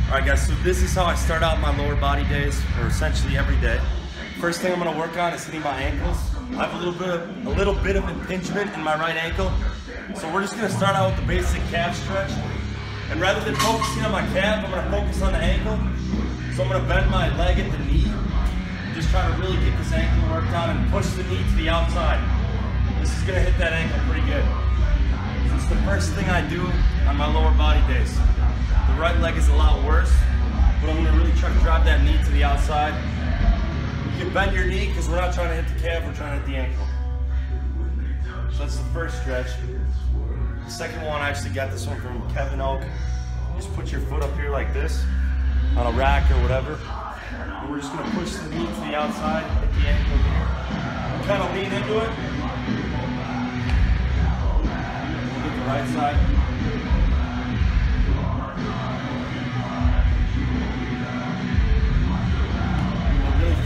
Alright guys, so this is how I start out my lower body days, or essentially every day. First thing I'm going to work on is hitting my ankles. I have a little bit of impingement in my right ankle. So we're just going to start out with the basic calf stretch. And rather than focusing on my calf, I'm going to focus on the ankle. So I'm going to bend my leg at the knee. Just try to really get this ankle worked on and push the knee to the outside. This is going to hit that ankle pretty good. This is the first thing I do on my lower body days. The right leg is a lot worse, but I'm going to really try to drive that knee to the outside. You can bend your knee because we're not trying to hit the calf, we're trying to hit the ankle. So that's the first stretch. The second one, I actually got this one from Kevin Oak. Just put your foot up here like this, on a rack or whatever. And we're just going to push the knee to the outside, hit the ankle here. Kind of lean into it. We'll get the right side.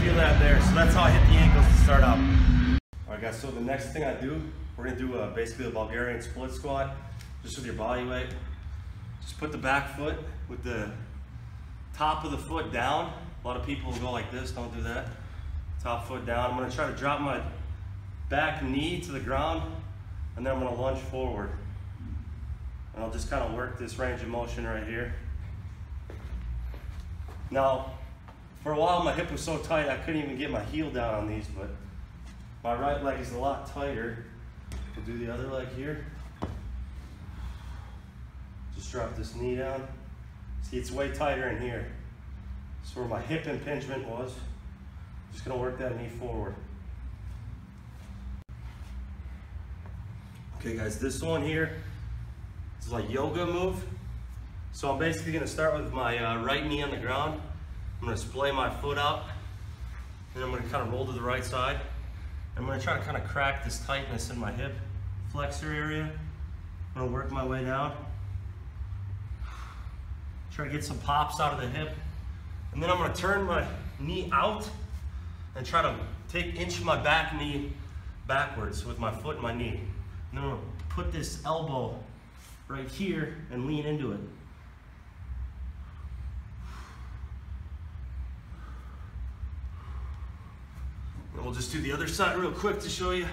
Feel that there, so that's how I hit the ankles to start out. Alright guys, so the next thing I do, we're going to do basically a Bulgarian split squat, just with your body weight. Just put the back foot with the top of the foot down. A lot of people will go like this, don't do that. Top foot down. I'm going to try to drop my back knee to the ground, and then I'm going to lunge forward. And I'll just kind of work this range of motion right here. Now, for a while my hip was so tight I couldn't even get my heel down on these, but my right leg is a lot tighter. We'll do the other leg here. Just drop this knee down. See, it's way tighter in here. So where my hip impingement was, just gonna work that knee forward. Okay guys, this one here is like yoga move. So I'm basically gonna start with my right knee on the ground. I'm going to splay my foot out, and I'm going to kind of roll to the right side. I'm going to try to kind of crack this tightness in my hip flexor area. I'm going to work my way down. Try to get some pops out of the hip. And then I'm going to turn my knee out and try to inch my back knee backwards with my foot and my knee. And then I'm going to put this elbow right here and lean into it. And we'll just do the other side real quick to show you.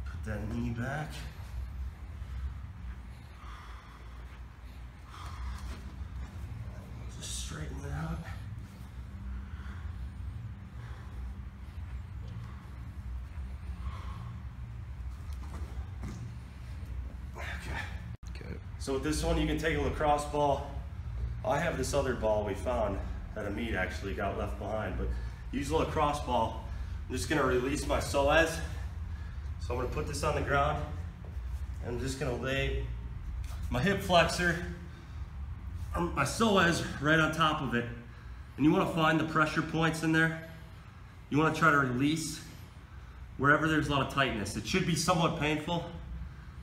Put that knee back. Just straighten it out. Okay. So with this one, you can take a lacrosse ball. I have this other ball we found at a meet, actually got left behind, but use a lacrosse ball. I'm just going to release my psoas. So I'm going to put this on the ground. And I'm just going to lay my hip flexor, or my psoas right on top of it. And you want to find the pressure points in there. You want to try to release wherever there's a lot of tightness. It should be somewhat painful.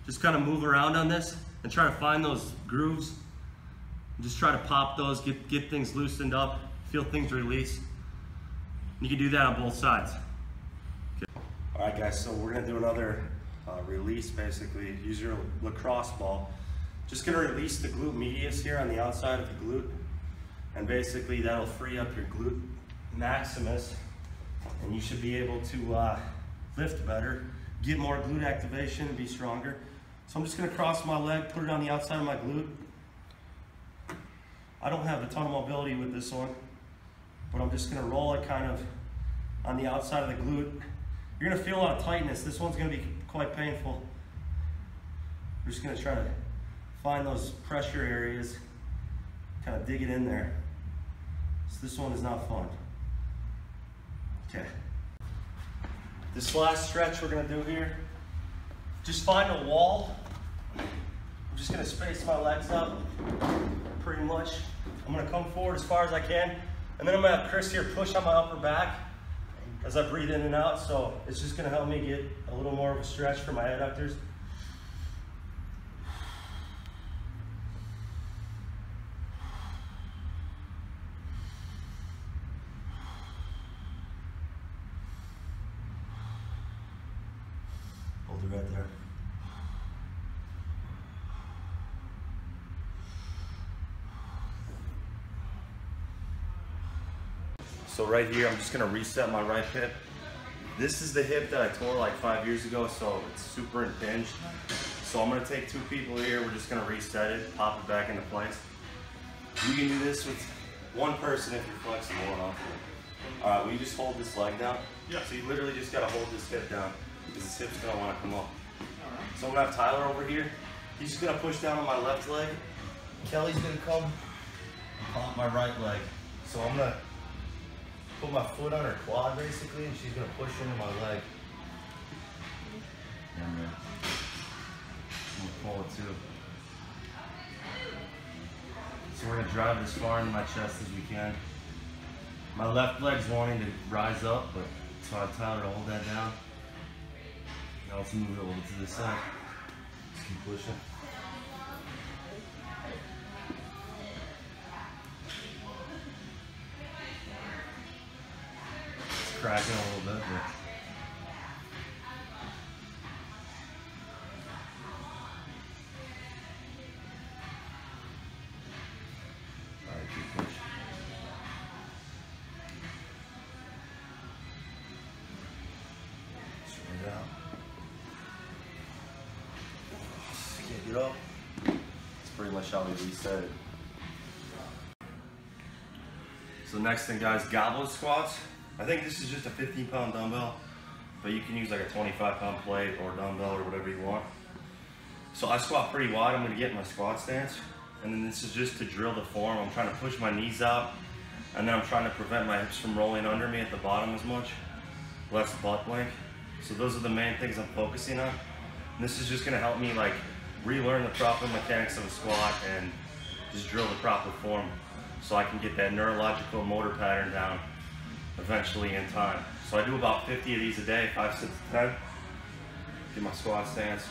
Just kind of move around on this and try to find those grooves. Just try to pop those, get things loosened up, feel things release. You can do that on both sides. Okay. All right guys, so we're gonna do another release basically. Use your lacrosse ball. Just gonna release the glute medius here on the outside of the glute. And basically that'll free up your glute maximus. And you should be able to lift better, get more glute activation and be stronger. So I'm just gonna cross my leg, put it on the outside of my glute. I don't have a ton of mobility with this one, but I'm just gonna roll it kind of on the outside of the glute. You're gonna feel a lot of tightness. This one's gonna be quite painful. We're just gonna try to find those pressure areas, kind of dig it in there. So this one is not fun. Okay. This last stretch we're gonna do here, just find a wall. I'm just gonna space my legs up, pretty much. I'm gonna come forward as far as I can. And then I'm gonna have Chris here push on my upper back as I breathe in and out. So it's just gonna help me get a little more of a stretch for my adductors. Hold it right there. So right here, I'm just gonna reset my right hip. This is the hip that I tore like 5 years ago, so it's super impinged. So I'm gonna take 2 people here, we're just gonna reset it, pop it back into place. You can do this with 1 person if you're flexible enough. All right, will you just hold this leg down? Yeah. So you literally just gotta hold this hip down because this hip's gonna wanna come up. So I'm gonna have Tyler over here. He's just gonna push down on my left leg. Kelly's gonna come and pop my right leg. So I'm gonna put my foot on her quad basically, and she's gonna push into my leg. And I'm gonna pull it too. So we're gonna drive as far into my chest as we can. My left leg's wanting to rise up, but so I tell her to hold that down. Now let's move it over to the side. Just keep pushing. It's cracking a little bit, but alright, keep pushing. Straight out. Can't get up. That's pretty much how we reset it. So next thing, guys, goblet squats. I think this is just a 15-pound dumbbell, but you can use like a 25-pound plate or dumbbell or whatever you want. So I squat pretty wide. I'm gonna get in my squat stance. And then this is just to drill the form. I'm trying to push my knees out, and then I'm trying to prevent my hips from rolling under me at the bottom as much. Less butt length. So those are the main things I'm focusing on. And this is just gonna help me like relearn the proper mechanics of a squat and just drill the proper form so I can get that neurological motor pattern down eventually in time. So I do about 50 of these a day, 5 sets of 10. Get my squat stance.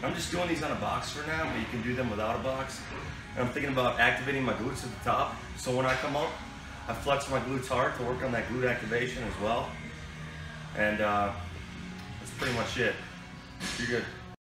I'm just doing these on a box for now, but you can do them without a box. And I'm thinking about activating my glutes at the top. So when I come up, I flex my glutes hard to work on that glute activation as well. And that's pretty much it. You're good.